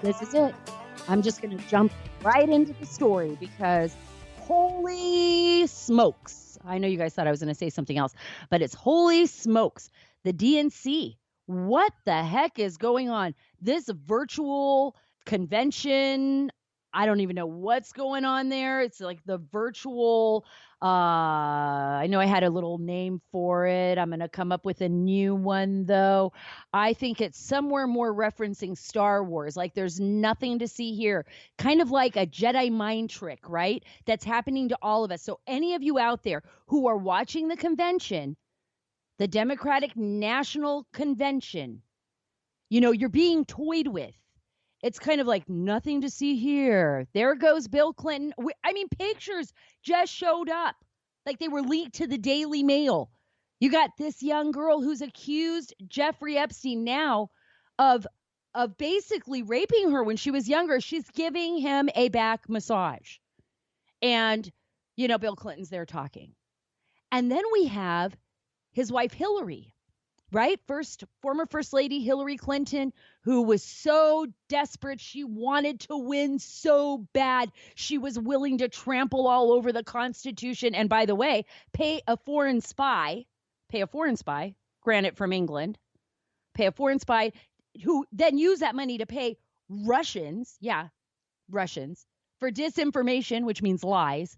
This is it. I'm just going to jump right into the story because holy smokes. I know you guys thought I was going to say something else, but it's holy smokes. The DNC. What the heck is going on? This virtual convention, I don't even know what's going on there. It's like the virtual, I know I had a little name for it. I'm going to come up with a new one, though. I think it's somewhere more referencing Star Wars. Like there's nothing to see here. Kind of like a Jedi mind trick, right? That's happening to all of us. So any of you out there who are watching the convention, the Democratic National Convention, you're being toyed with. It's kind of like nothing to see here. There goes Bill Clinton. Pictures just showed up. Like they were leaked to the Daily Mail. You got this young girl who's accused Jeffrey Epstein now of basically raping her when she was younger. She's giving him a back massage. And, Bill Clinton's there talking. And then we have his wife, Hillary, right? Former First Lady Hillary Clinton, who was so desperate. She wanted to win so bad. She was willing to trample all over the Constitution. And by the way, pay a foreign spy, granted from England, pay a foreign spy who then use that money to pay Russians, for disinformation, which means lies,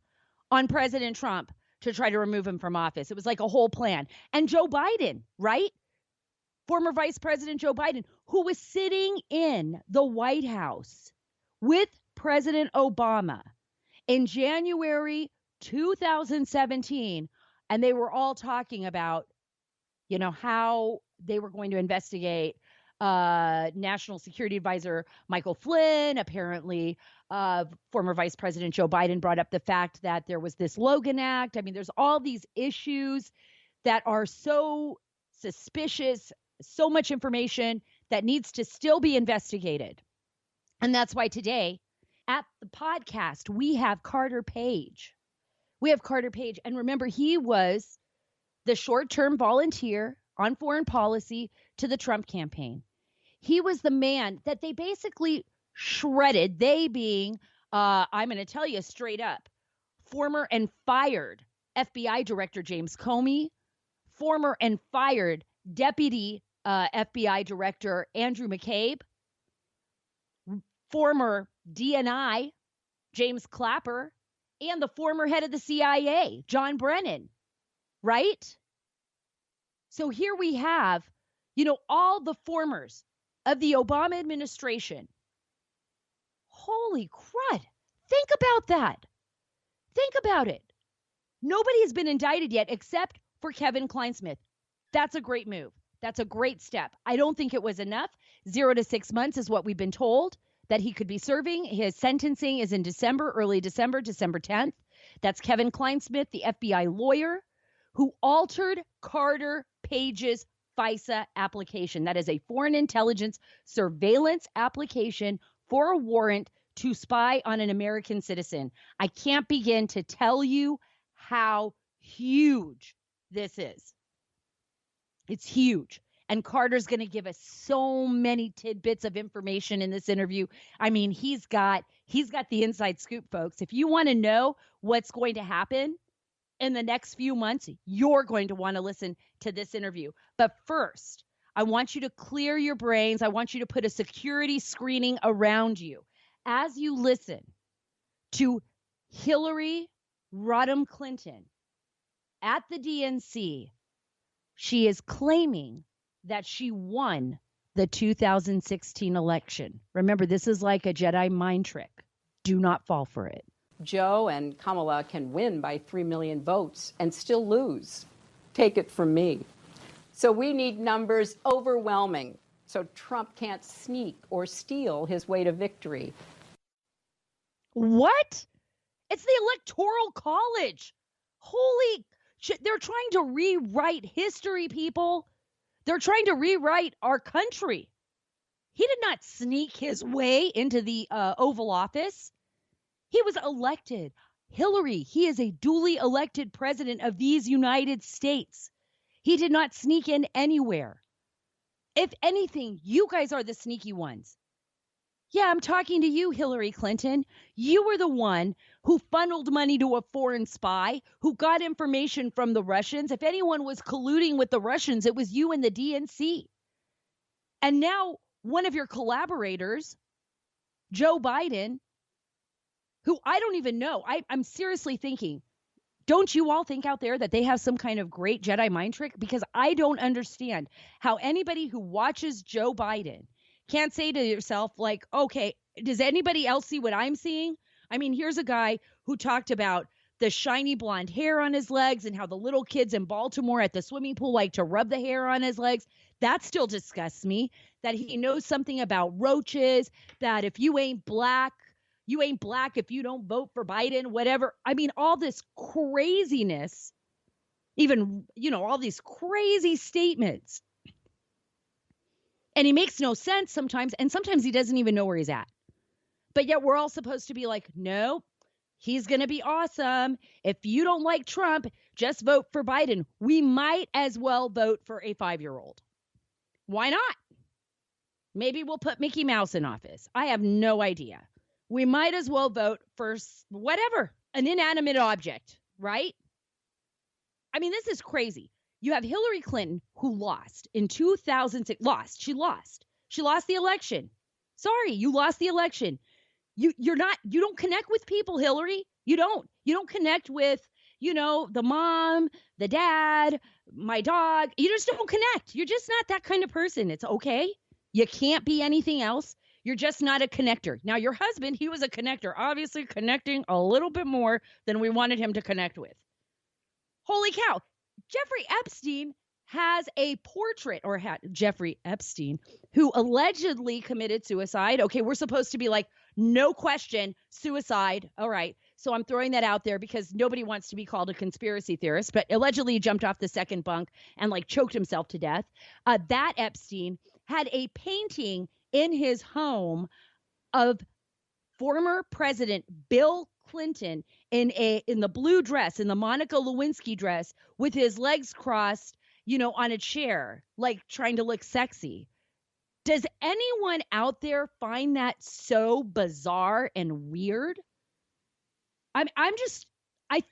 on President Trump to try to remove him from office. It was like a whole plan. And Joe Biden, right? Former Vice President Joe Biden, who was sitting in the White House with President Obama in January 2017. And they were all talking about, how they were going to investigate National Security Advisor Michael Flynn. Apparently, former Vice President Joe Biden brought up the fact that there was this Logan Act. There's all these issues that are so suspicious, so much information that needs to still be investigated. And that's why today at the podcast, we have Carter Page. And remember, he was the short-term volunteer on foreign policy to the Trump campaign. He was the man that they basically shredded, they being, I'm going to tell you straight up, former and fired FBI Director James Comey, former and fired Deputy FBI Director Andrew McCabe, former DNI James Clapper, and the former head of the CIA, John Brennan, right? So here we have, all the formers of the Obama administration. Holy crud. Think about that. Think about it. Nobody has been indicted yet except for Kevin Clinesmith. That's a great move. That's a great step. I don't think it was enough. 0 to 6 months is what we've been told that he could be serving. His sentencing is in December, early December 10th. That's Kevin Clinesmith, the FBI lawyer who altered Carter Page's FISA application. That is a foreign intelligence surveillance application for a warrant to spy on an American citizen. I can't begin to tell you how huge this is. It's huge. And Carter's going to give us so many tidbits of information in this interview. He's got the inside scoop, folks. If you want to know what's going to happen in the next few months, you're going to want to listen to this interview. But first, I want you to clear your brains. I want you to put a security screening around you as you listen to Hillary Rodham Clinton at the DNC. She is claiming that she won the 2016 election. Remember, this is like a Jedi mind trick. Do not fall for it. Joe and Kamala can win by 3 million votes and still lose. Take it from me. So we need numbers overwhelming so Trump can't sneak or steal his way to victory. What? It's the Electoral College. Holy shit. They're trying to rewrite history, people. They're trying to rewrite our country. He did not sneak his way into the Oval Office. He was elected. Hillary, he is a duly elected president of these United States. He did not sneak in anywhere. If anything, you guys are the sneaky ones. Yeah, I'm talking to you, Hillary Clinton. You were the one who funneled money to a foreign spy, who got information from the Russians. If anyone was colluding with the Russians, it was you and the DNC. And now one of your collaborators, Joe Biden, who I don't even know, I'm seriously thinking, don't you all think out there that they have some kind of great Jedi mind trick? Because I don't understand how anybody who watches Joe Biden can't say to yourself, like, okay, does anybody else see what I'm seeing? I mean, here's a guy who talked about the shiny blonde hair on his legs and how the little kids in Baltimore at the swimming pool like to rub the hair on his legs. That still disgusts me. That he knows something about roaches, that if you ain't black if you don't vote for Biden, whatever. I mean, all this craziness, even, all these crazy statements. And he makes no sense sometimes. And sometimes he doesn't even know where he's at. But yet we're all supposed to be like, no, he's going to be awesome. If you don't like Trump, just vote for Biden. We might as well vote for a 5-year-old. Why not? Maybe we'll put Mickey Mouse in office. I have no idea. We might as well vote for whatever, an inanimate object, right? I mean, this is crazy. You have Hillary Clinton, who lost in 2006. She lost. She lost the election. Sorry, you lost the election. You don't connect with people, Hillary. You don't connect with, the mom, the dad, my dog. You just don't connect. You're just not that kind of person. It's okay. You can't be anything else. You're just not a connector. Now, your husband, he was a connector, obviously connecting a little bit more than we wanted him to connect with. Holy cow. Jeffrey Epstein has a portrait, or Jeffrey Epstein, who allegedly committed suicide. Okay, we're supposed to be like, no question, suicide. All right. So I'm throwing that out there because nobody wants to be called a conspiracy theorist, but allegedly he jumped off the second bunk and like choked himself to death. That Epstein had a painting in his home of former President Bill Clinton in the blue dress, in the Monica Lewinsky dress, with his legs crossed, on a chair, like trying to look sexy. Does anyone out there find that so bizarre and weird? I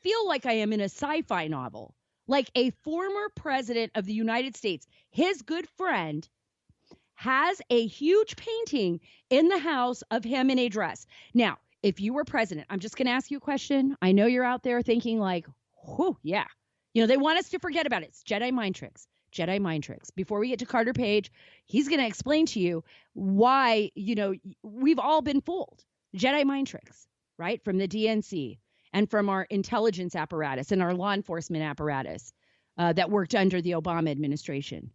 feel like I am in a sci-fi novel, like a former president of the United States, his good friend, has a huge painting in the house of him in a dress. Now, if you were president, I'm just going to ask you a question. I know you're out there thinking like, oh, yeah. They want us to forget about it. It's Jedi mind tricks. Jedi mind tricks. Before we get to Carter Page, he's going to explain to you why, we've all been fooled. Jedi mind tricks, right? From the DNC and from our intelligence apparatus and our law enforcement apparatus that worked under the Obama administration.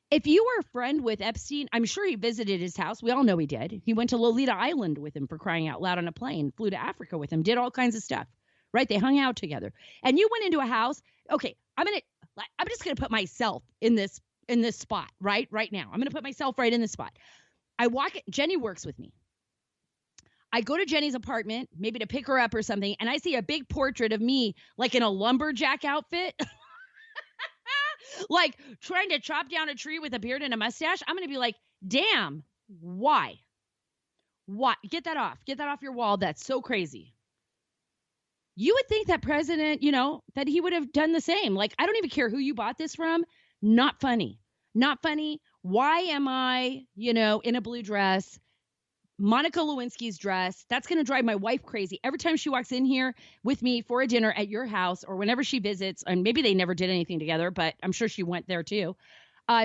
If you were a friend with Epstein, I'm sure he visited his house. We all know he did. He went to Lolita Island with him, for crying out loud, on a plane, flew to Africa with him, did all kinds of stuff, right? They hung out together. And you went into a house. Okay, I'm just going to put myself in this spot, right now. I'm going to put myself right in this spot. I walk it. Jenny works with me. I go to Jenny's apartment, maybe to pick her up or something, and I see a big portrait of me, like in a lumberjack outfit. Like trying to chop down a tree with a beard and a mustache. I'm going to be like, damn, why? Get that off your wall. That's so crazy. You would think that president, that he would have done the same. Like, I don't even care who you bought this from. Not funny. Why am I, in a blue dress? Monica Lewinsky's dress. That's going to drive my wife crazy. Every time she walks in here with me for a dinner at your house, or whenever she visits, and maybe they never did anything together, but I'm sure she went there too.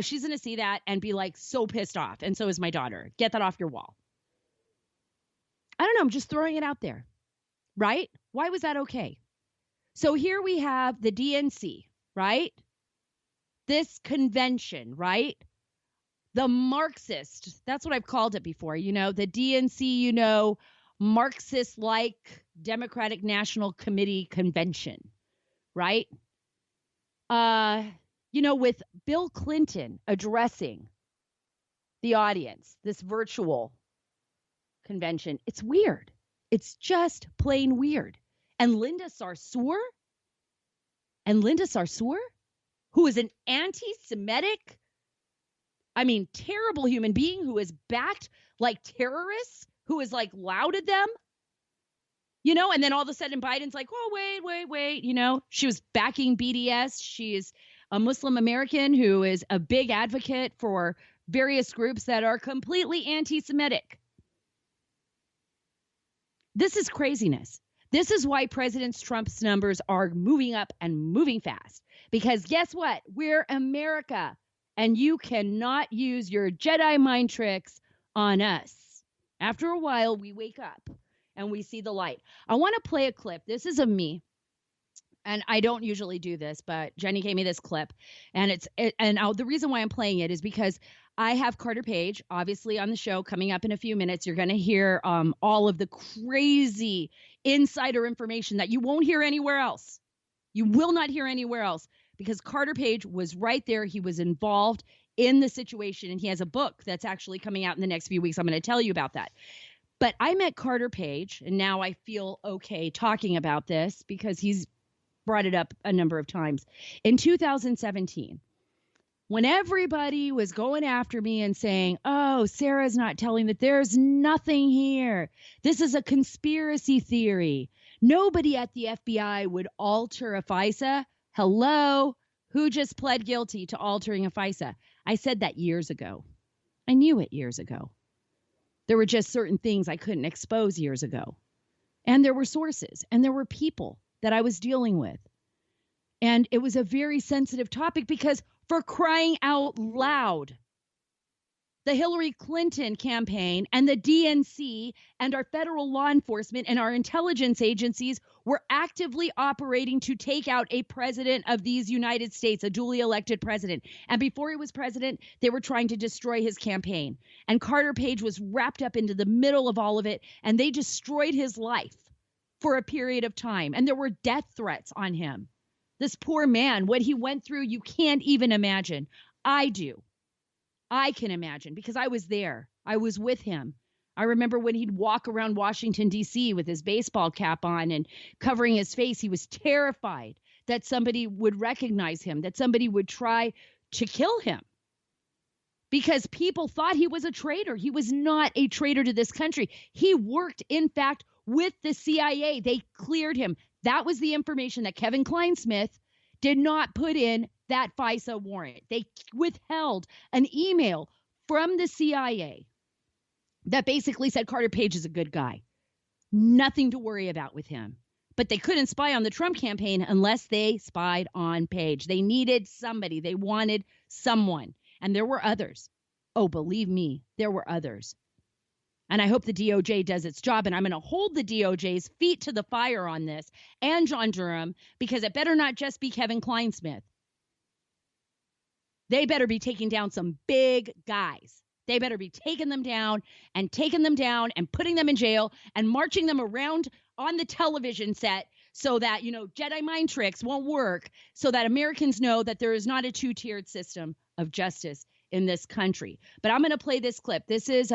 She's going to see that and be like so pissed off. And so is my daughter. Get that off your wall. I don't know. I'm just throwing it out there. Right? Why was that okay? So here we have the DNC, right? This convention, right? The Marxist, that's what I've called it before, the DNC, Marxist-like Democratic National Committee convention, right? With Bill Clinton addressing the audience, this virtual convention, it's weird. It's just plain weird. And Linda Sarsour, who is an anti-Semitic I mean, terrible human being who is backed like terrorists, who is like lauded them, and then all of a sudden Biden's like, oh, wait, she was backing BDS. She is a Muslim American who is a big advocate for various groups that are completely anti-Semitic. This is craziness. This is why President Trump's numbers are moving up and moving fast. Because guess what? We're America, and you cannot use your Jedi mind tricks on us. After a while, we wake up and we see the light. I want to play a clip. This is of me. And I don't usually do this, but Jenny gave me this clip. And the reason why I'm playing it is because I have Carter Page, obviously, on the show coming up in a few minutes. You're going to hear all of the crazy insider information that you won't hear anywhere else. You will not hear anywhere else because Carter Page was right there. He was involved in the situation, and he has a book that's actually coming out in the next few weeks. I'm going to tell you about that. But I met Carter Page, and now I feel okay talking about this because he's brought it up a number of times. In 2017, when everybody was going after me and saying, oh, Sarah's not telling that there's nothing here. This is a conspiracy theory. Nobody at the FBI would alter a FISA. Hello? Who just pled guilty to altering a FISA? I said that years ago. I knew it years ago. There were just certain things I couldn't expose years ago. And there were sources and there were people that I was dealing with. And it was a very sensitive topic because, for crying out loud, the Hillary Clinton campaign and the DNC and our federal law enforcement and our intelligence agencies were actively operating to take out a president of these United States, a duly elected president. And before he was president, they were trying to destroy his campaign. And Carter Page was wrapped up into the middle of all of it, and they destroyed his life for a period of time. And there were death threats on him. This poor man, what he went through, you can't even imagine. I do. I can imagine because I was there. I was with him. I remember when he'd walk around Washington, D.C. with his baseball cap on and covering his face. He was terrified that somebody would recognize him, that somebody would try to kill him because people thought he was a traitor. He was not a traitor to this country. He worked, in fact, with the CIA. They cleared him. That was the information that Kevin Clinesmith did not put in that FISA warrant. They withheld an email from the CIA that basically said Carter Page is a good guy. Nothing to worry about with him. But they couldn't spy on the Trump campaign unless they spied on Page. They needed somebody. They wanted someone. And there were others. Oh, believe me, there were others. And I hope the DOJ does its job. And I'm going to hold the DOJ's feet to the fire on this and John Durham, because it better not just be Kevin Clinesmith. They better be taking down some big guys. They better be taking them down and putting them in jail and marching them around on the television set so that, Jedi mind tricks won't work, so that Americans know that there is not a two-tiered system of justice in this country. But I'm going to play this clip. This is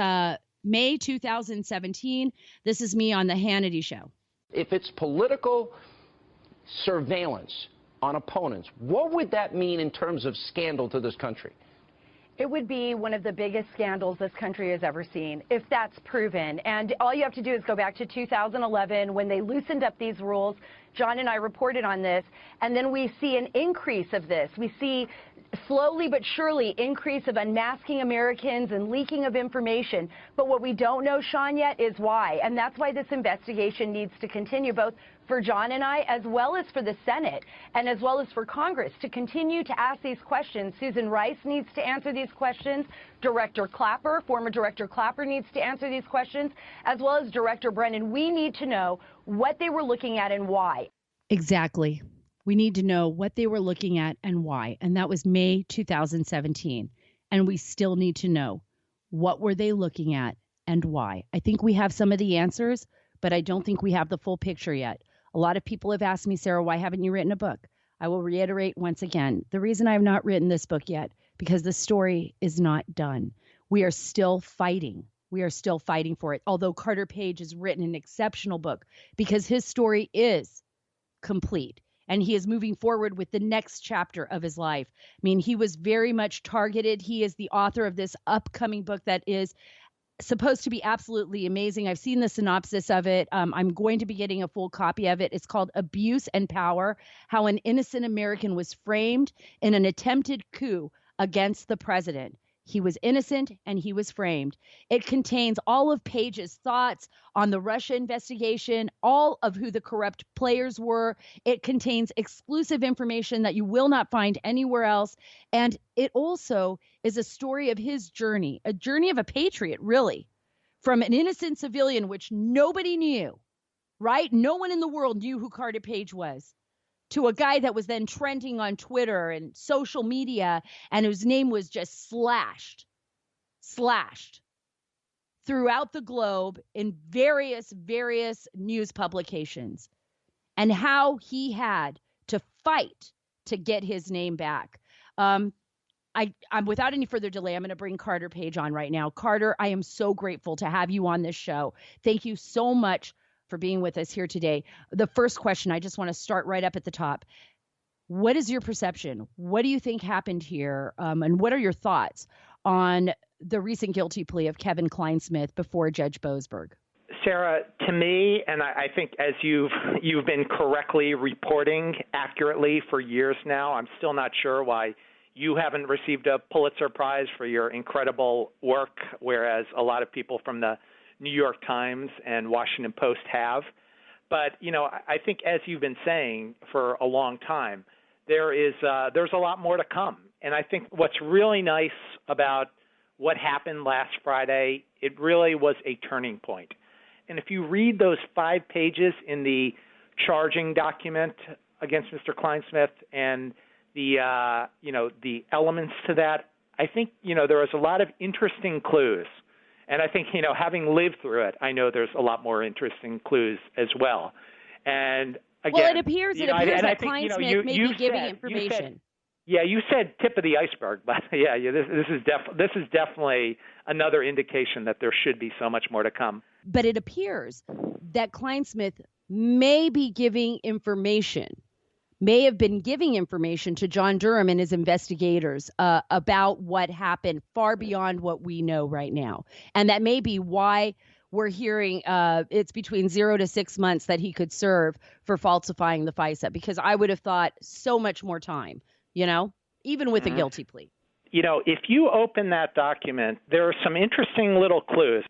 May 2017. This is me on the Hannity Show. If it's political surveillance on opponents, what would that mean in terms of scandal to this country? It would be one of the biggest scandals this country has ever seen, if that's proven. And all you have to do is go back to 2011 when they loosened up these rules. John and I reported on this, and then we see an increase of this. We see slowly but surely increase of unmasking Americans and leaking of information. But what we don't know, Sean, yet is why. And that's why this investigation needs to continue, both for John and I, as well as for the Senate, and as well as for Congress, to continue to ask these questions. Susan Rice needs to answer these questions. Director Clapper, former Director Clapper, needs to answer these questions, as well as Director Brennan. We need to know what they were looking at and why. Exactly. We need to know what they were looking at and why. And that was May 2017. And we still need to know what were they looking at and why. I think we have some of the answers, but I don't think we have the full picture yet. A lot of people have asked me, Sarah, why haven't you written a book? I will reiterate once again, the reason I have not written this book yet, because the story is not done. We are still fighting. We are still fighting for it. Although Carter Page has written an exceptional book because his story is complete. and he is moving forward with the next chapter of his life. I mean, he was very much targeted. He is the author of this upcoming book that is supposed to be absolutely amazing. I've seen the synopsis of it. I'm going to be getting a full copy of it. It's called Abuse and Power: How an Innocent American Was Framed in an Attempted Coup Against the President. He was innocent and he was framed. It contains all of Page's thoughts on the Russia investigation, all of who the corrupt players were. It contains exclusive information that you will not find anywhere else. And it also is a story of his journey, a journey of a patriot, really, from an innocent civilian, which nobody knew, right? No one in the world knew who Carter Page was, to a guy that was then trending on Twitter and social media and whose name was just slashed throughout the globe in various news publications, and how he had to fight to get his name back. I'm without any further delay, I'm going to bring Carter Page on right now. Carter, I am so grateful to have you on this show. Thank you so much for being with us here today. The first question, I just want to start right up at the top. What is your perception? What do you think happened here? And what are your thoughts on the recent guilty plea of Kevin Clinesmith before Judge Boasberg? Sara, to me, and I think as you've been correctly reporting accurately for years now, I'm still not sure why you haven't received a Pulitzer Prize for your incredible work, whereas a lot of people from the New York Times and Washington Post have. But, I think as you've been saying for a long time, there's a lot more to come. And I think what's really nice about what happened last Friday, it really was a turning point. And if you read those 5 pages in the charging document against Mr. Clinesmith and the elements to that, I think, there was a lot of interesting clues. And I think, having lived through it, I know there's a lot more interesting clues as well. And again, well, it appears that Clinesmith may be giving information. You said tip of the iceberg, but this is definitely another indication that there should be so much more to come. But it appears that Clinesmith may be giving information, may have been giving information to John Durham and his investigators about what happened far beyond what we know right now. And that may be why we're hearing it's between 0 to 6 months that he could serve for falsifying the FISA, because I would have thought so much more time, even with a guilty plea. If you open that document, there are some interesting little clues.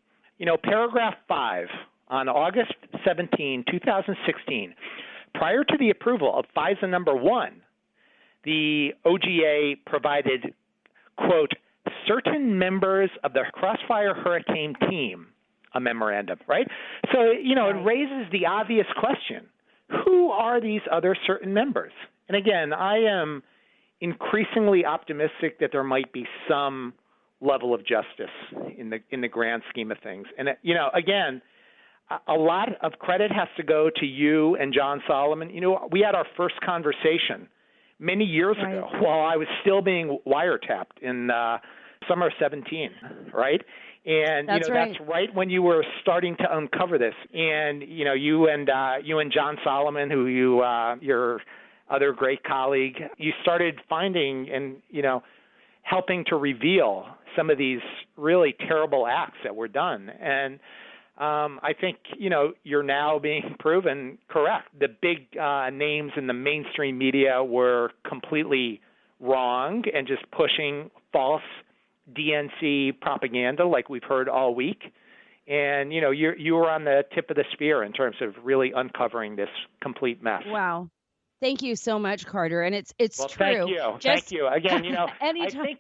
Paragraph 5 on August 17, 2016, prior to the approval of FISA number 1, the OGA provided, quote, certain members of the Crossfire Hurricane team a memorandum, right? So, it raises the obvious question. Who are these other certain members? And again, I am increasingly optimistic that there might be some level of justice in the grand scheme of things. And, again, a lot of credit has to go to you and John Solomon. We had our first conversation many years ago while I was still being wiretapped in summer of 17, right? And that's right when you were starting to uncover this. And you and John Solomon, who your other great colleague, you started finding and helping to reveal some of these really terrible acts that were done. And I think, you're now being proven correct. The big names in the mainstream media were completely wrong and just pushing false DNC propaganda like we've heard all week. And, you were on the tip of the spear in terms of really uncovering this complete mess. Wow. Thank you so much, Carter. And it's well, true. Thank you. Again, anytime.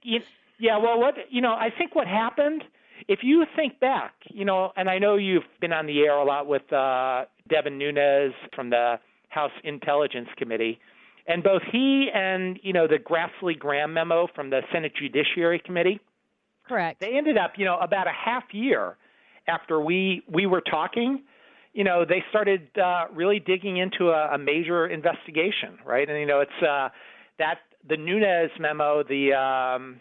I think what happened, if you think back, and I know you've been on the air a lot with Devin Nunes from the House Intelligence Committee, and both he and, the Grassley-Graham memo from the Senate Judiciary Committee. Correct. They ended up, about a half year after we were talking, they started really digging into a major investigation, right? And, it's that the Nunes memo, the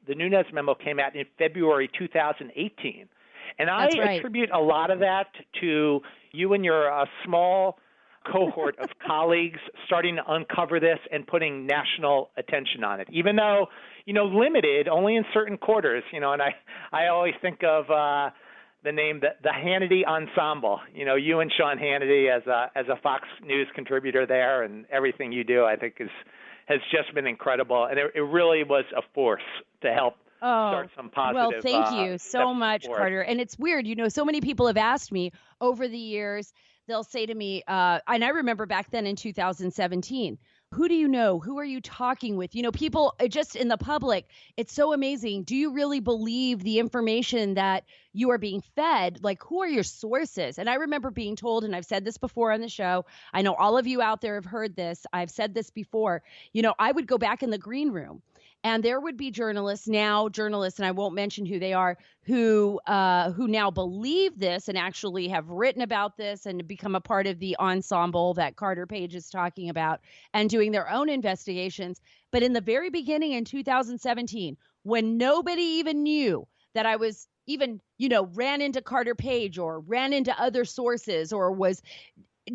Nunes memo came out in February 2018. And I attribute a lot of that to you and your small cohort of colleagues starting to uncover this and putting national attention on it, even though, limited only in certain quarters, and I always think of the name, the Hannity Ensemble, you and Sean Hannity as a Fox News contributor there, and everything you do, I think has just been incredible. And it really was a force to help start some positive. Well, thank you so much, forward. Carter. And it's weird, so many people have asked me over the years, they'll say to me, and I remember back then in 2017, who do you know? Who are you talking with? People just in the public, it's so amazing. Do you really believe the information that you are being fed? Like, who are your sources? And I remember being told, and I've said this before on the show, I know all of you out there have heard this. I've said this before, I would go back in the green room and there would be journalists, and I won't mention who they are, who now believe this and actually have written about this and become a part of the ensemble that Carter Page is talking about and doing their own investigations. But in the very beginning in 2017, when nobody even knew that I was even, ran into Carter Page or ran into other sources or was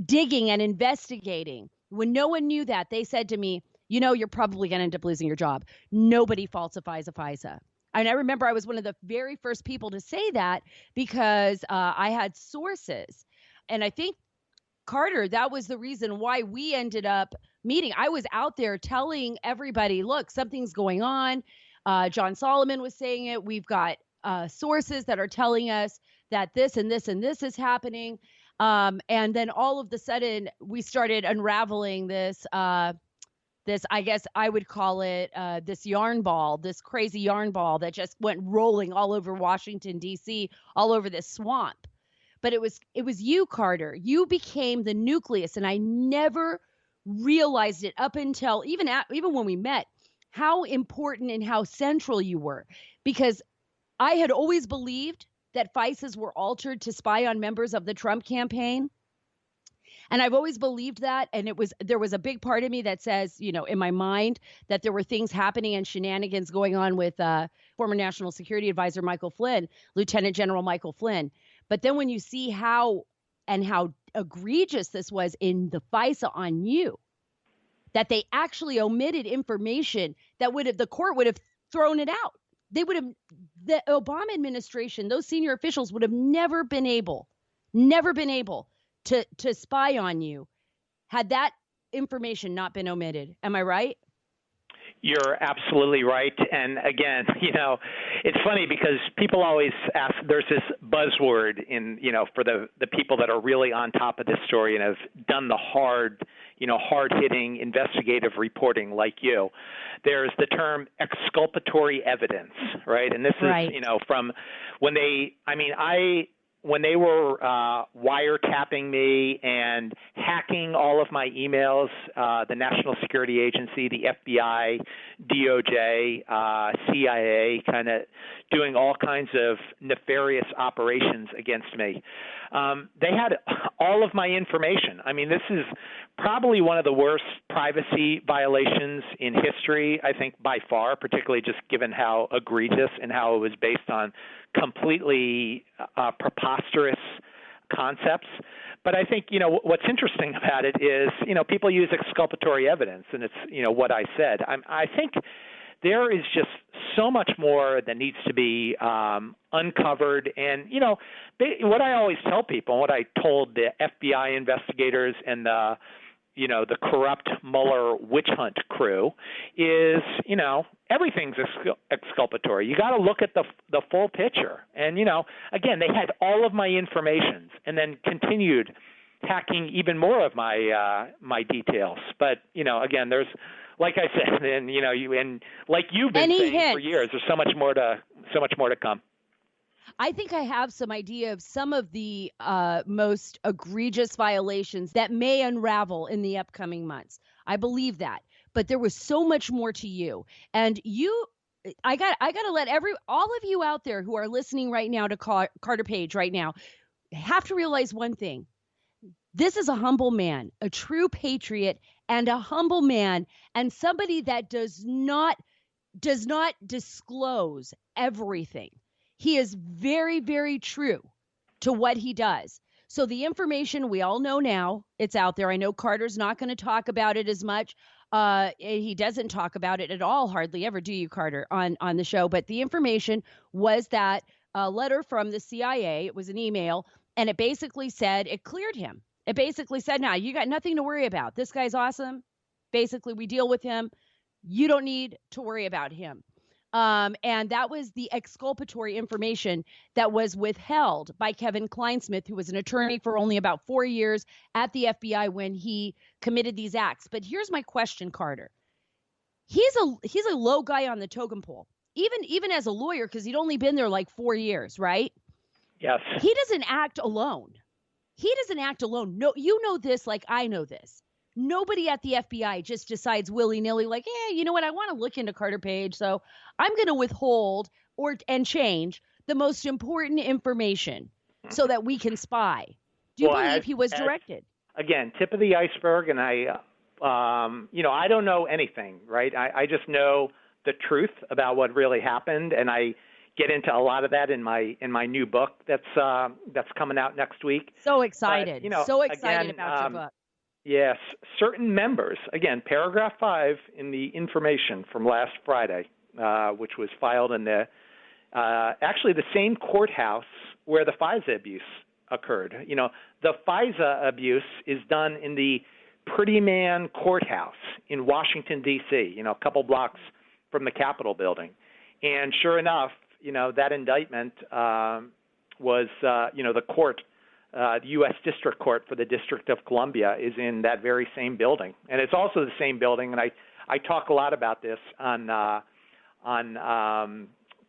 digging and investigating, when no one knew that, they said to me, you're probably going to end up losing your job. Nobody falsifies a FISA. And I remember I was one of the very first people to say that because I had sources. And I think, Carter, that was the reason why we ended up meeting. I was out there telling everybody, look, something's going on. John Solomon was saying it. We've got sources that are telling us that this and this and this is happening. And then all of a sudden, we started unraveling this, I guess I would call it this yarn ball, this crazy yarn ball that just went rolling all over Washington, D.C., all over this swamp. But it was you, Carter. You became the nucleus, and I never realized it up until even when we met, how important and how central you were. Because I had always believed that FISAs were altered to spy on members of the Trump campaign. And I've always believed that. And there was a big part of me that says, in my mind, that there were things happening and shenanigans going on with former National Security Advisor Michael Flynn, Lieutenant General Michael Flynn. But then when you see how egregious this was in the FISA on you, that they actually omitted information that the court would have thrown it out. The Obama administration, those senior officials would have never been able to spy on you had that information not been omitted. Am I right? You're absolutely right. And again, it's funny because people always ask, there's this buzzword for the people that are really on top of this story and have done the hard-hitting investigative reporting like you. There's the term exculpatory evidence, right? And this is, from when when they were wiretapping me and hacking all of my emails, the National Security Agency, the FBI, DOJ, CIA, kind of doing all kinds of nefarious operations against me. They had all of my information. I mean, this is probably one of the worst privacy violations in history, I think, by far, particularly just given how egregious and how it was based on completely preposterous concepts. But I think, what's interesting about it is, people use exculpatory evidence, and it's, what I said. I think there is just so much more that needs to be uncovered. And, what I always tell people, what I told the FBI investigators and the corrupt Mueller witch hunt crew is, everything's exculpatory. You got to look at the full picture. And, again, they had all of my information and then continued hacking even more of my details. But, again, there's, like I said, and, and like you've been saying for years, there's so much more to come. I think I have some idea of some of the most egregious violations that may unravel in the upcoming months. I believe that. But there was so much more to you. And I got to let all of you out there who are listening right now to Carter Page right now have to realize one thing. This is a humble man, a true patriot, and a humble man, and somebody that does not disclose everything. He is very, very true to what he does. So the information we all know now, it's out there. I know Carter's not going to talk about it as much. He doesn't talk about it at all, hardly ever, do you, Carter, on the show? But the information was that a letter from the CIA, it was an email, and it basically said it cleared him. It basically said, now you got nothing to worry about. This guy's awesome. Basically, we deal with him. You don't need to worry about him. And that was the exculpatory information that was withheld by Kevin Clinesmith, who was an attorney for only about 4 years at the FBI when he committed these acts. But here's my question, Carter. He's a low guy on the totem pole, even as a lawyer, because he'd only been there like 4 years, right? Yes. He doesn't act alone. No, you know this like I know this. Nobody at the FBI just decides willy-nilly like, you know what, I want to look into Carter Page, so I'm going to withhold and change the most important information so that we can spy. Do you believe he was directed? Again, tip of the iceberg, and I don't know anything, right? I just know the truth about what really happened, and I get into a lot of that in my new book that's coming out next week. So excited. But, so excited about your book. Yes, certain members, again, paragraph 5 in the information from last Friday, which was filed in actually the same courthouse where the FISA abuse occurred. The FISA abuse is done in the Pretty Man Courthouse in Washington, D.C., a couple blocks from the Capitol building. And sure enough, that indictment was, the court, the U.S. District Court for the District of Columbia is in that very same building. And it's also the same building, and I talk a lot about this on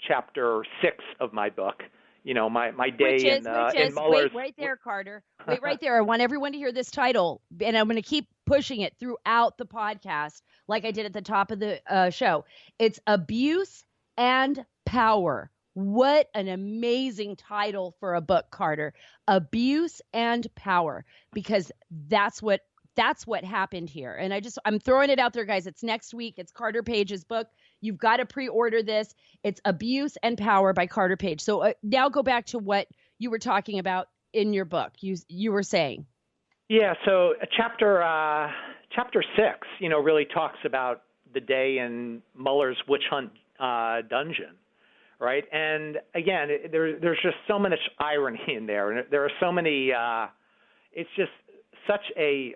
chapter 6 of my book. My day in Mueller's. Wait right there, Carter. Wait right there. I want everyone to hear this title, and I'm going to keep pushing it throughout the podcast like I did at the top of the show. It's Abuse and Power. What an amazing title for a book, Carter. Abuse and Power, because that's what happened here. And I'm throwing it out there, guys. It's next week. It's Carter Page's book. You've got to pre-order this. It's Abuse and Power by Carter Page. So now go back to what you were talking about in your book. You were saying. Yeah. So chapter 6, really talks about the day in Mueller's witch hunt dungeon. Right. And again, there's just so much irony in there. And there are so many it's just such a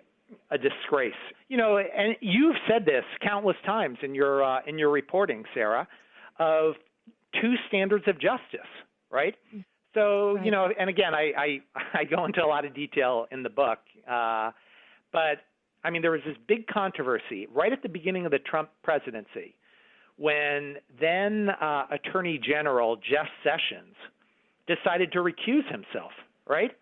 disgrace. And you've said this countless times in your reporting, Sara, of two standards of justice. Right. So, right. And again, I go into a lot of detail in the book. But I mean, there was this big controversy right at the beginning of the Trump presidency, when then Attorney General Jeff Sessions decided to recuse himself, right?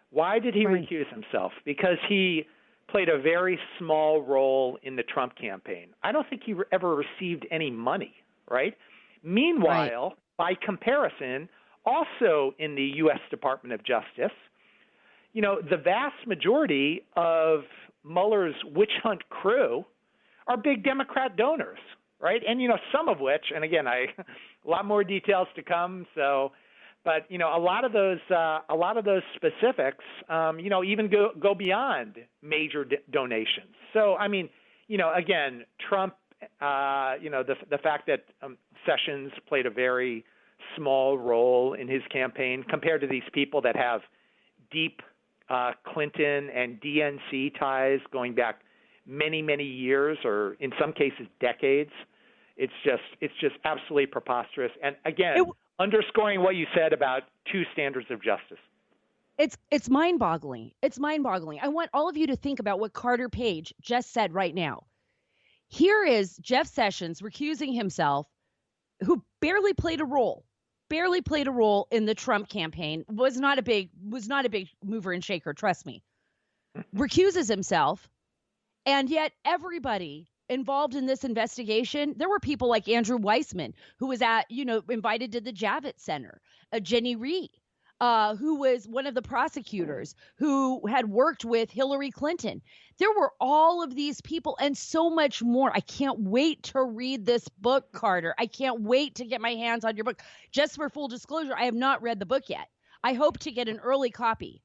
Why did he recuse himself? Because he played a very small role in the Trump campaign. I don't think he ever received any money, right? Meanwhile, by comparison, also in the U.S. Department of Justice, the vast majority of Mueller's witch hunt crew are big Democrat donors. Right. And, some of which, and again, a lot more details to come. So, but, a lot of those specifics, even go beyond major donations. So, I mean, again, Trump, the fact that Sessions played a very small role in his campaign compared to these people that have deep Clinton and DNC ties going back many, many years, or in some cases decades. It's just absolutely preposterous. And again, underscoring what you said about two standards of justice. It's mind-boggling. It's mind-boggling. I want all of you to think about what Carter Page just said right now. Here is Jeff Sessions recusing himself, who barely played a role in the Trump campaign, was not a big mover and shaker, trust me. Recuses himself. And yet everybody involved in this investigation, there were people like Andrew Weissman, who was invited to the Javits Center, Jenny Rhee, who was one of the prosecutors who had worked with Hillary Clinton. There were all of these people and so much more. I can't wait to read this book, Carter. I can't wait to get my hands on your book. Just for full disclosure, I have not read the book yet. I hope to get an early copy.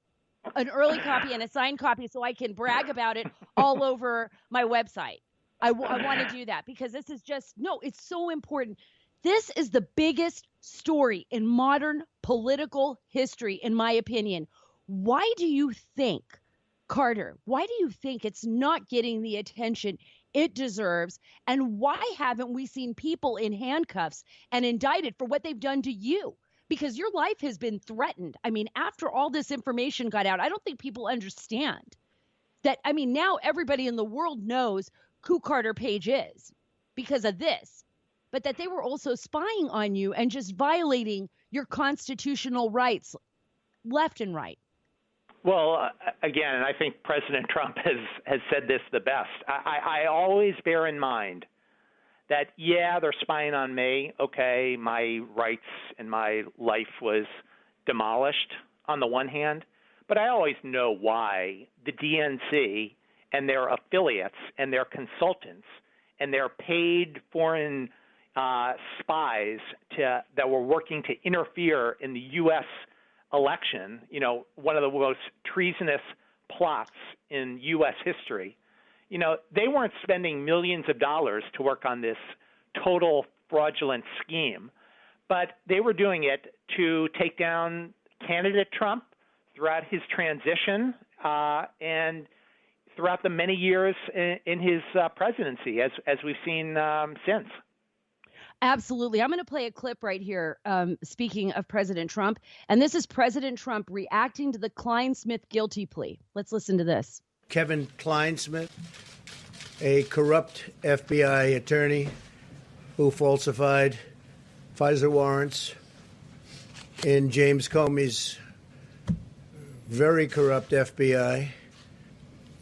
an early copy and a signed copy so I can brag about it all over my website. I want to do that because this is just, no, it's so important. This is the biggest story in modern political history, in my opinion. Why do you think, Carter, why do you think it's not getting the attention it deserves? And why haven't we seen people in handcuffs and indicted for what they've done to you? Because your life has been threatened. I mean, after all this information got out, I don't think people understand that. I mean, now everybody in the world knows who Carter Page is because of this, but that they were also spying on you and just violating your constitutional rights left and right. Well, again, I think President Trump has said this the best. I always bear in mind that, yeah, they're spying on me. Okay, my rights and my life was demolished on the one hand, but I always know why the DNC and their affiliates and their consultants and their paid foreign spies that were working to interfere in the U.S. election, you know, one of the most treasonous plots in U.S. history, you know, they weren't spending millions of dollars to work on this total fraudulent scheme, but they were doing it to take down candidate Trump throughout his transition and throughout the many years in his presidency, as we've seen since. Absolutely. I'm going to play a clip right here, speaking of President Trump. And this is President Trump reacting to the Clinesmith guilty plea. Let's listen to this. Kevin Clinesmith, a corrupt FBI attorney who falsified FISA warrants in James Comey's very corrupt FBI,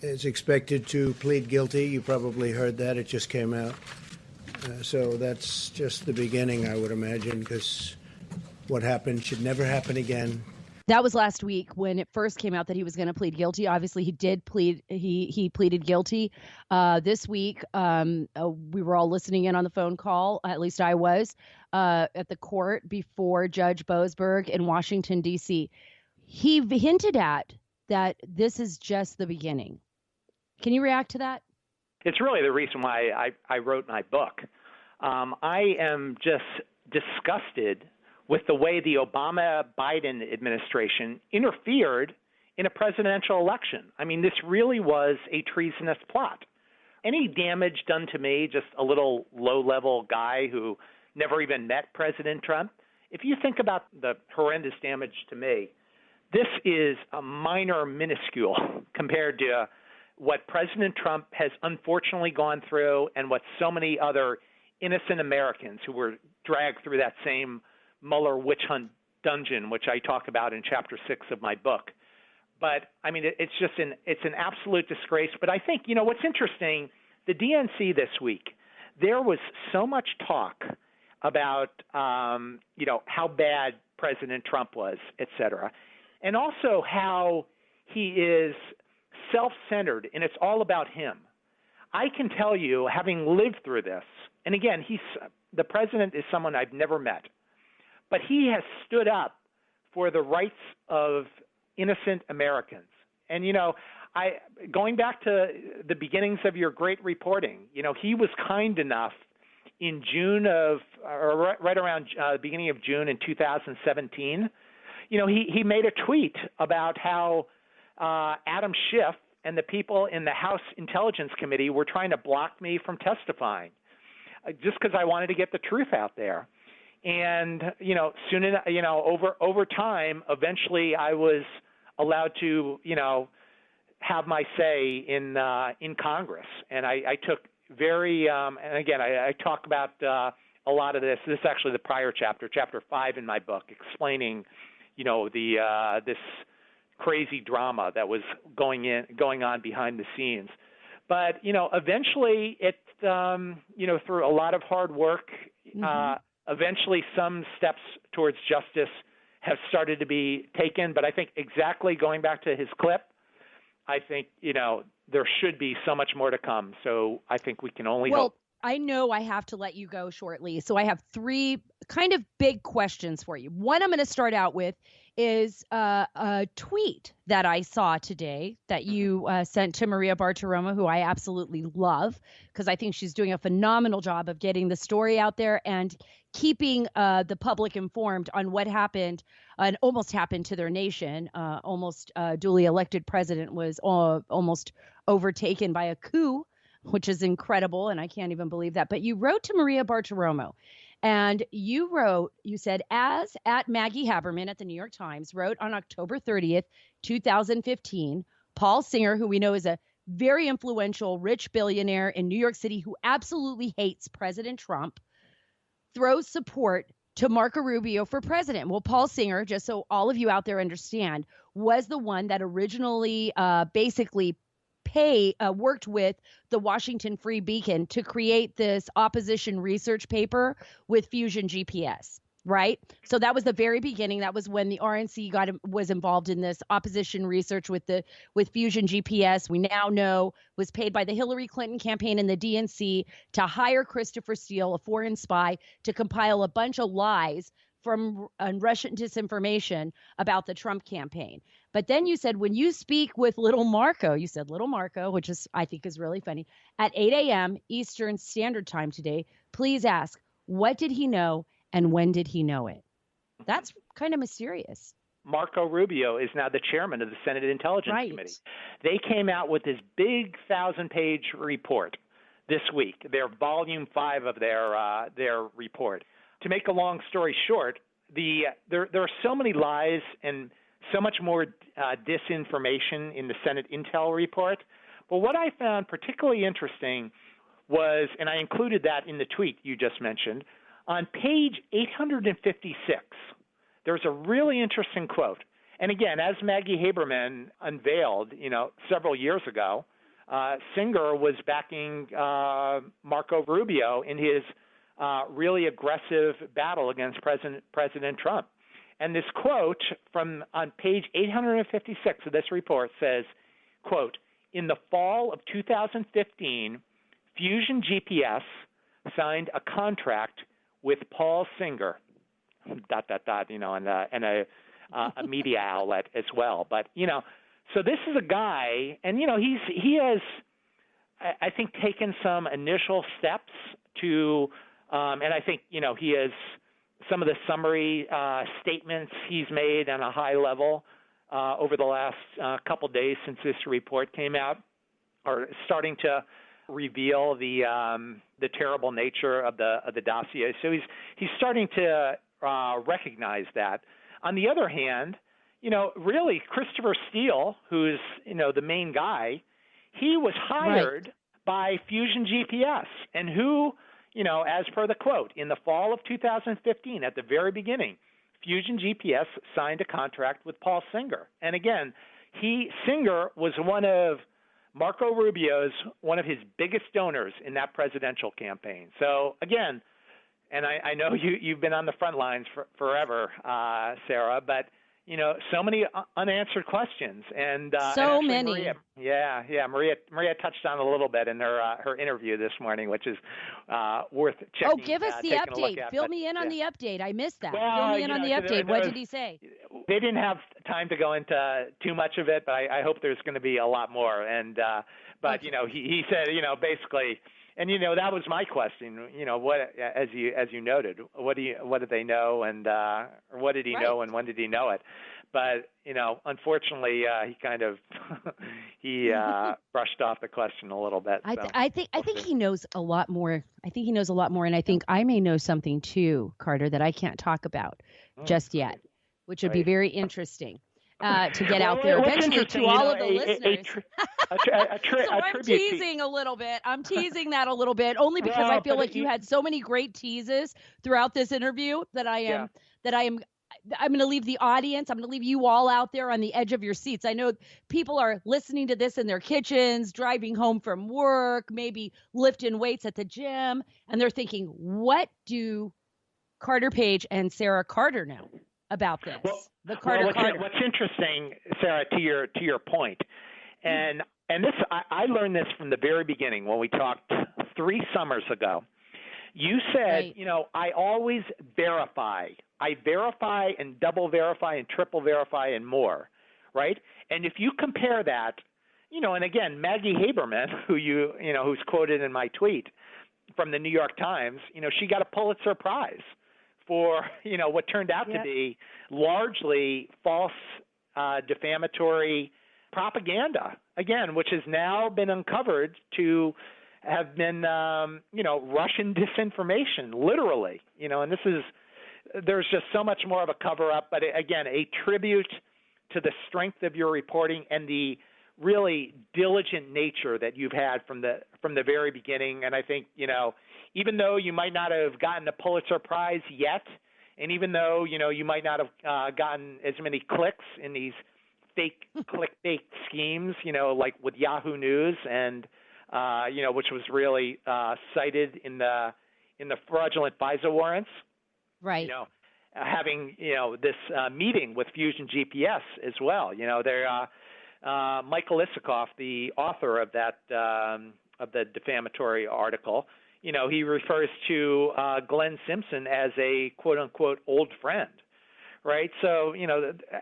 is expected to plead guilty. You probably heard that. It just came out. So that's just the beginning, I would imagine, because what happened should never happen again. That was last week when it first came out that he was going to plead guilty. Obviously, he did plead. He pleaded guilty. This week, we were all listening in on the phone call. At least I was at the court before Judge Boasberg in Washington, D.C. He hinted at that this is just the beginning. Can you react to that? It's really the reason why I wrote my book. I am just disgusted with the way the Obama-Biden administration interfered in a presidential election. I mean, this really was a treasonous plot. Any damage done to me, just a little low-level guy who never even met President Trump, if you think about the horrendous damage to me, this is a minor, minuscule compared to what President Trump has unfortunately gone through and what so many other innocent Americans who were dragged through that same Mueller witch hunt dungeon, which I talk about in Chapter 6 of my book. But, I mean, it's an absolute disgrace. But I think, you know, what's interesting, the DNC this week, there was so much talk about, you know, how bad President Trump was, et cetera, and also how he is self-centered and it's all about him. I can tell you, having lived through this, and again, the president is someone I've never met, but he has stood up for the rights of innocent Americans. And, you know, going back to the beginnings of your great reporting, you know, he was kind enough in June of, or right around the beginning of June in 2017, you know, he made a tweet about how Adam Schiff and the people in the House Intelligence Committee were trying to block me from testifying just because I wanted to get the truth out there. And, you know, soon, you know, over time, eventually I was allowed to, you know, have my say in Congress. And I took very, and again, I talk about a lot of this. This is actually the prior chapter, Chapter 5 in my book, explaining, you know, this crazy drama that was going on behind the scenes. But, you know, eventually it, you know, through a lot of hard work, eventually some steps towards justice have started to be taken. But I think exactly going back to his clip, I think, you know, there should be so much more to come. So I think we can only hope. I know I have to let you go shortly. So I have three kind of big questions for you. One I'm going to start out with is a tweet that I saw today that you sent to Maria Bartiromo, who I absolutely love because I think she's doing a phenomenal job of getting the story out there and keeping the public informed on what happened and almost happened to their nation. Almost duly elected president was almost overtaken by a coup, which is incredible, and I can't even believe that. But you wrote to Maria Bartiromo, and you said, as at Maggie Haberman at the New York Times wrote on October 30th, 2015, Paul Singer, who we know is a very influential, rich billionaire in New York City who absolutely hates President Trump, throws support to Marco Rubio for president. Well, Paul Singer, just so all of you out there understand, was the one that originally basically worked with the Washington Free Beacon to create this opposition research paper with Fusion GPS, right? So that was the very beginning. That was when the RNC was involved in this opposition research with Fusion GPS. We now know was paid by the Hillary Clinton campaign and the DNC to hire Christopher Steele, a foreign spy, to compile a bunch of lies from Russian disinformation about the Trump campaign. But then you said, when you speak with little Marco, you said little Marco, which I think is really funny, at 8 a.m. Eastern Standard Time today, please ask, what did he know and when did he know it? That's kind of mysterious. Marco Rubio is now the chairman of the Senate Intelligence Committee. They came out with this big 1,000-page report this week, their volume 5 of their report. To make a long story short, there are so many lies and so much more disinformation in the Senate Intel report. But what I found particularly interesting was, and I included that in the tweet you just mentioned, on page 856, there's a really interesting quote. And again, as Maggie Haberman unveiled, several years ago, Singer was backing Marco Rubio in his really aggressive battle against President Trump. And this quote on page 856 of this report says, quote, in the fall of 2015, Fusion GPS signed a contract with Paul Singer, ... and a media outlet as well. But, so this is a guy, and, he has, I think, taken some initial steps to and I think, he has some of the summary statements he's made on a high level over the last couple days since this report came out are starting to reveal the terrible nature of the dossier. So he's starting to recognize that. On the other hand, really Christopher Steele, who's, the main guy, he was hired by Fusion GPS, and who, as per the quote, in the fall of 2015, at the very beginning, Fusion GPS signed a contract with Paul Singer. And again, Singer was one of Marco Rubio's, one of his biggest donors in that presidential campaign. So again, and I know you've been on the front lines forever, Sarah, but so many unanswered questions, and so many. Maria touched on a little bit in her interview this morning, which is worth checking. Oh, give us the update. Fill me in on the update. I missed that. Fill me in on the update. What did he say? They didn't have time to go into too much of it, but I hope there's going to be a lot more. And but he said basically. And that was my question. What, as you noted, what did they know, and or what did he know, and when did he know it? But unfortunately, he kind of brushed off the question a little bit. So. I think he knows a lot more. I think he knows a lot more, and I think I may know something too, Carter, that I can't talk about just yet, which would be very interesting. To get out there eventually to all of the listeners. So I'm teasing a little bit. I'm teasing that a little bit, only because I feel like you had so many great teases throughout this interview that I'm going to leave the audience. I'm going to leave you all out there on the edge of your seats. I know people are listening to this in their kitchens, driving home from work, maybe lifting weights at the gym, and they're thinking, what do Carter Page and Sara Carter know about this? What's interesting, Sarah, to your point, and this I learned this from the very beginning when we talked 3 summers ago. You said, Right. I always verify. I verify and double verify and triple verify and more, right? And if you compare that, and again, Maggie Haberman, who's quoted in my tweet from the New York Times, she got a Pulitzer Prize for, what turned out to be largely false, defamatory propaganda, again, which has now been uncovered to have been, Russian disinformation, literally, and there's just so much more of a cover-up, but again, a tribute to the strength of your reporting and the really diligent nature that you've had from the very beginning. And I think, even though you might not have gotten a Pulitzer Prize yet, and even though, you might not have gotten as many clicks in these fake clickbait schemes, like with Yahoo News and, which was really cited in the fraudulent FISA warrants. Right. Having, this meeting with Fusion GPS as well. They're Michael Isikoff, the author of that of the defamatory article, he refers to Glenn Simpson as a quote-unquote old friend, right? So,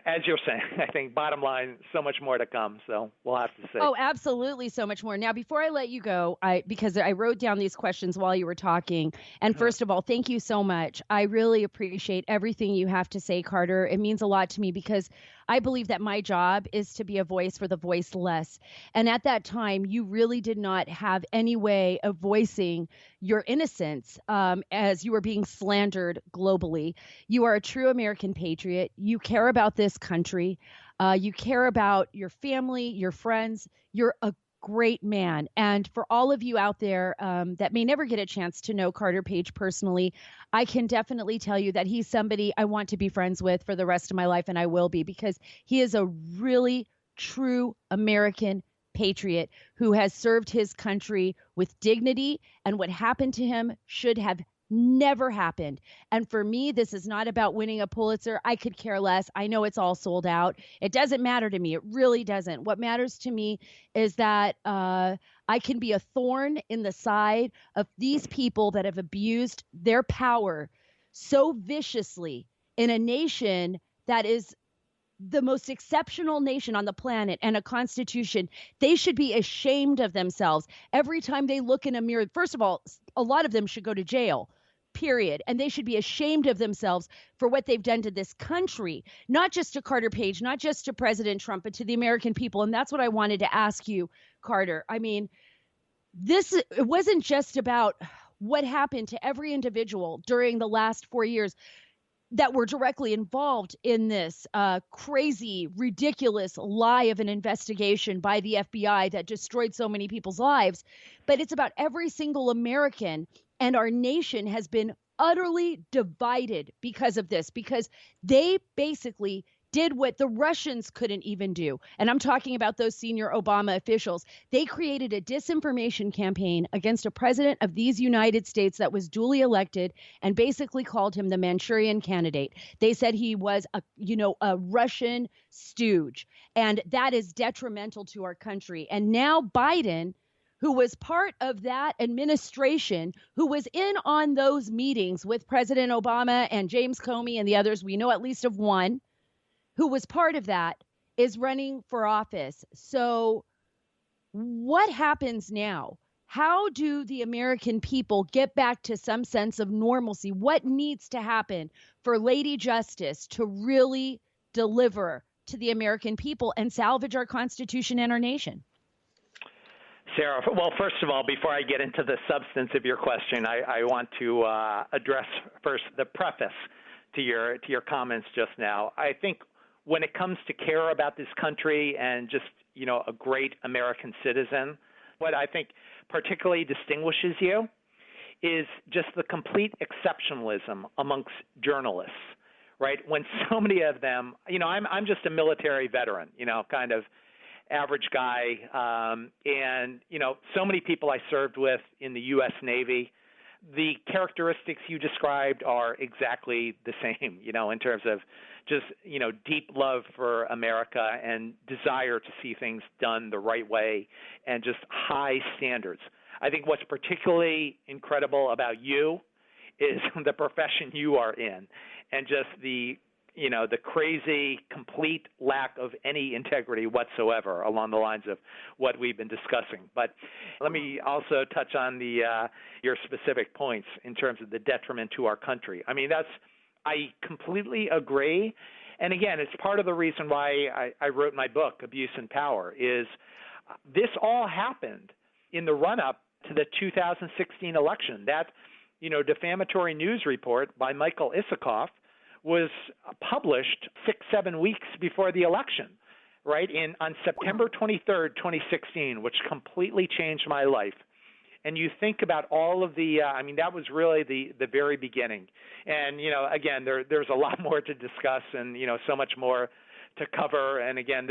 as you're saying, I think bottom line, so much more to come. So we'll have to see. Oh, absolutely. So much more. Now, before I let you go, because I wrote down these questions while you were talking. And first of all, thank you so much. I really appreciate everything you have to say, Carter. It means a lot to me because I believe that my job is to be a voice for the voiceless. And at that time, you really did not have any way of voicing your innocence as you were being slandered globally. You are a true American patriot. You care about this country. You care about your family, your friends. You're a great man. And for all of you out there that may never get a chance to know Carter Page personally, I can definitely tell you that he's somebody I want to be friends with for the rest of my life, and I will be, because he is a really true American patriot who has served his country with dignity, and what happened to him should have never happened. And for me, this is not about winning a Pulitzer. I could care less. I know it's all sold out. It doesn't matter to me. It really doesn't. What matters to me is that I can be a thorn in the side of these people that have abused their power so viciously in a nation that is the most exceptional nation on the planet and a constitution. They should be ashamed of themselves every time they look in a mirror. First of all, a lot of them should go to jail, period. And they should be ashamed of themselves for what they've done to this country, not just to Carter Page, not just to President Trump, but to the American people. And that's what I wanted to ask you, Carter. I mean, it wasn't just about what happened to every individual during the last 4 years that were directly involved in this crazy, ridiculous lie of an investigation by the FBI that destroyed so many people's lives. But it's about every single American, and our nation has been utterly divided because of this, because they basically did what the Russians couldn't even do. And I'm talking about those senior Obama officials. They created a disinformation campaign against a president of these United States that was duly elected and basically called him the Manchurian candidate. They said he was a Russian stooge, and that is detrimental to our country. And now Biden, who was part of that administration, who was in on those meetings with President Obama and James Comey and the others, we know at least of one, who was part of that, is running for office. So what happens now? How do the American people get back to some sense of normalcy? What needs to happen for Lady Justice to really deliver to the American people and salvage our Constitution and our nation? Sara, well, first of all, before I get into the substance of your question, I want to address first the preface to your comments just now. I think when it comes to care about this country and just, a great American citizen, what I think particularly distinguishes you is just the complete exceptionalism amongst journalists, right? When so many of them, I'm just a military veteran, kind of average guy. And, so many people I served with in the U.S. Navy, the characteristics you described are exactly the same, in terms of just, deep love for America and desire to see things done the right way and just high standards. I think what's particularly incredible about you is the profession you are in, and just the crazy, complete lack of any integrity whatsoever along the lines of what we've been discussing. But let me also touch on your specific points in terms of the detriment to our country. I mean, I completely agree. And again, it's part of the reason why I wrote my book, Abuse and Power, is this all happened in the run-up to the 2016 election. That, defamatory news report by Michael Isikoff was published 6-7 weeks before the election, right, on September 23rd, 2016, which completely changed my life. And you think about all of that was really the very beginning. And, again, there's a lot more to discuss and, so much more to cover. And again,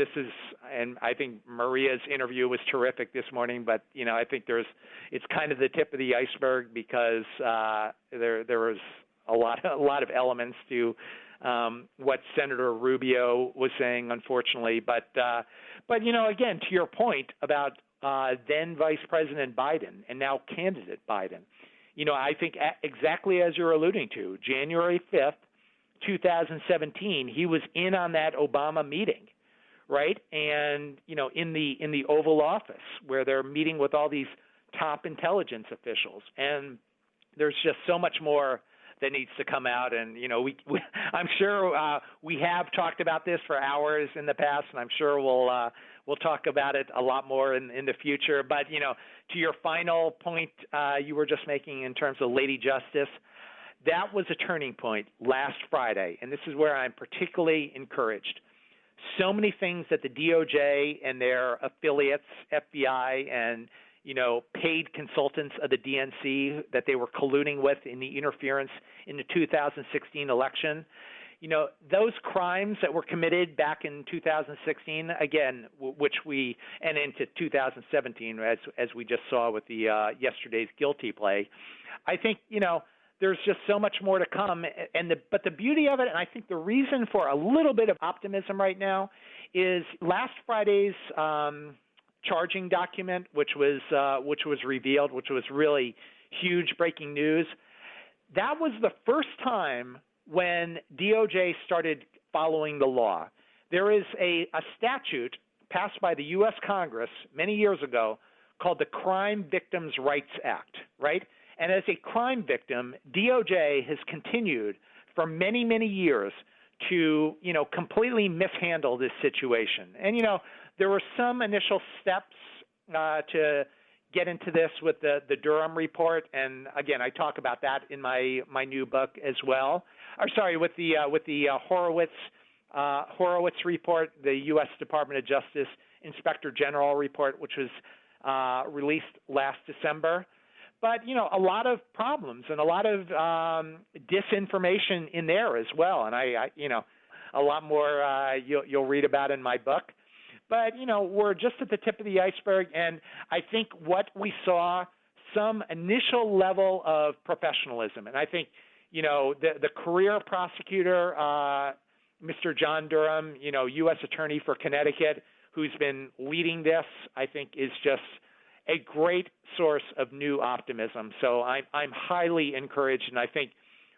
and I think Maria's interview was terrific this morning, but, I think it's kind of the tip of the iceberg because there was a lot of elements to what Senator Rubio was saying, unfortunately. But again, to your point about then Vice President Biden and now candidate Biden, I think exactly as you're alluding to, January 5th, 2017, he was in on that Obama meeting, right? And, in the Oval Office where they're meeting with all these top intelligence officials. And there's just so much more that needs to come out. And, I'm sure we have talked about this for hours in the past, and I'm sure we'll talk about it a lot more in the future. But, to your final point you were just making in terms of Lady Justice, that was a turning point last Friday, and this is where I'm particularly encouraged. So many things that the DOJ and their affiliates, FBI and paid consultants of the DNC that they were colluding with in the interference in the 2016 election, those crimes that were committed back in 2016, again, and into 2017, as we just saw with the yesterday's guilty plea, I think, there's just so much more to come. But the beauty of it, and I think the reason for a little bit of optimism right now, is last Friday's charging document, which was revealed, which was really huge breaking news. That was the first time when DOJ started following the law. There is a statute passed by the U.S. Congress many years ago called the Crime Victims' Rights Act, right? And as a crime victim, DOJ has continued for many, many years to, completely mishandle this situation. And, there were some initial steps to get into this with the Durham report. And again, I talk about that in my new book as well. With the Horowitz report, the U.S. Department of Justice Inspector General report, which was released last December. But, a lot of problems and a lot of disinformation in there as well. And a lot more you'll read about in my book. But, we're just at the tip of the iceberg. And I think what we saw, some initial level of professionalism. And I think, the career prosecutor, Mr. John Durham, U.S. Attorney for Connecticut, who's been leading this, I think is just a great source of new optimism. So I'm highly encouraged, and I think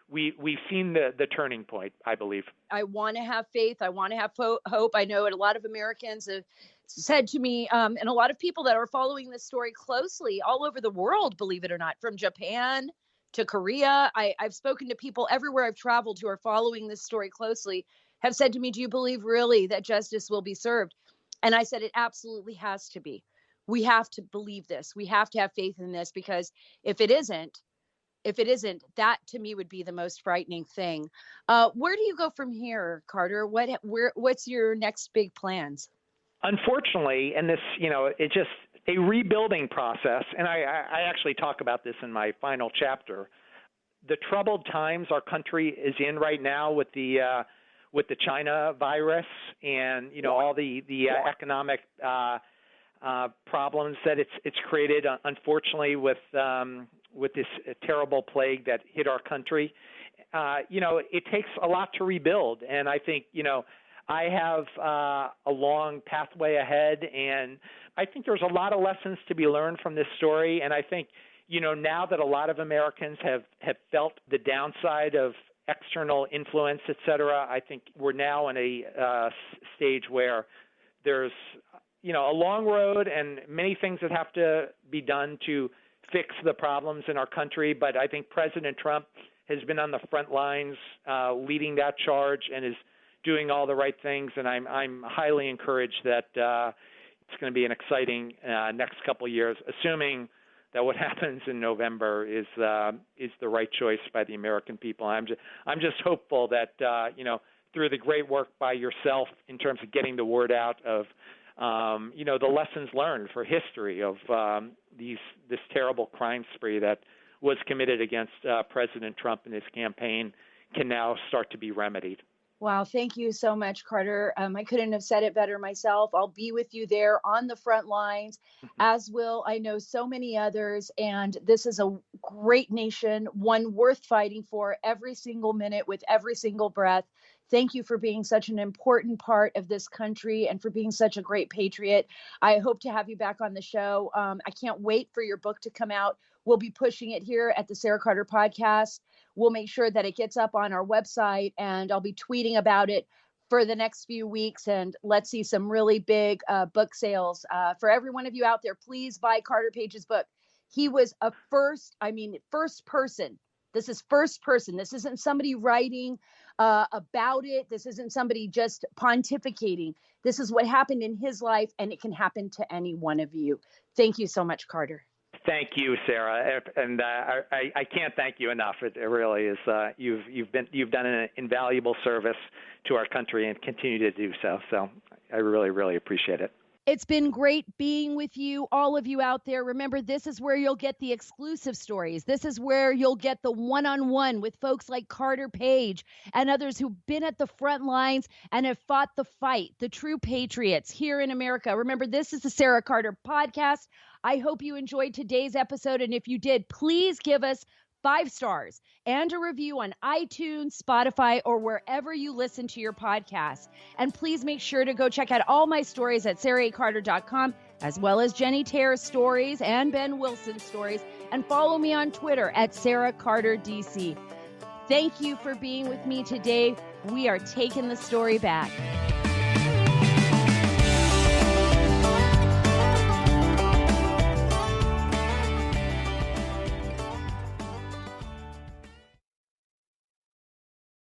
we've seen the turning point, I believe. I want to have faith. I want to have hope. I know a lot of Americans have said to me, and a lot of people that are following this story closely all over the world, believe it or not, from Japan to Korea. I've spoken to people everywhere I've traveled who are following this story closely, have said to me, do you believe really that justice will be served? And I said, it absolutely has to be. We have to believe this. We have to have faith in this, because if it isn't, that to me would be the most frightening thing. Where do you go from here, Carter? What's your next big plans? Unfortunately, and this, it's just a rebuilding process. And I actually talk about this in my final chapter. The troubled times our country is in right now with the China virus and, all the economic problems that it's created, unfortunately, with this terrible plague that hit our country. It takes a lot to rebuild. And I think, I have a long pathway ahead, and I think there's a lot of lessons to be learned from this story. And I think, now that a lot of Americans have felt the downside of external influence, et cetera, I think we're now in a stage where there's, a long road and many things that have to be done to fix the problems in our country. But I think President Trump has been on the front lines leading that charge and is doing all the right things. And I'm highly encouraged that it's going to be an exciting next couple of years, assuming that what happens in November is the right choice by the American people. I'm just hopeful that through the great work by yourself in terms of getting the word out of the lessons learned for history of this terrible crime spree that was committed against President Trump and his campaign can now start to be remedied. Wow. Thank you so much, Carter. I couldn't have said it better myself. I'll be with you there on the front lines, as will I know so many others. And this is a great nation, one worth fighting for every single minute with every single breath. Thank you for being such an important part of this country and for being such a great patriot. I hope to have you back on the show. I can't wait for your book to come out. We'll be pushing it here at the Sara Carter Podcast. We'll make sure that it gets up on our website, and I'll be tweeting about it for the next few weeks. And let's see some really big book sales. For every one of you out there, please buy Carter Page's book. He was a first person. This is first person. This isn't somebody writing about it. This isn't somebody just pontificating. This is what happened in his life, and it can happen to any one of you. Thank you so much, Carter. Thank you, Sara, and I can't thank you enough. It really is. You've done an invaluable service to our country and continue to do so. So I really, really appreciate it. It's been great being with you, all of you out there. Remember, this is where you'll get the exclusive stories. This is where you'll get the one-on-one with folks like Carter Page and others who've been at the front lines and have fought the fight, the true patriots here in America. Remember, this is the Sara Carter Podcast. I hope you enjoyed today's episode. And if you did, please give us 5 stars and a review on iTunes, Spotify, or wherever you listen to your podcast. And please make sure to go check out all my stories at saracarter.com, as well as Jenny Terre's stories and Ben Wilson's stories. And follow me on Twitter at Sara Carter DC. Thank you for being with me today. We are taking the story back.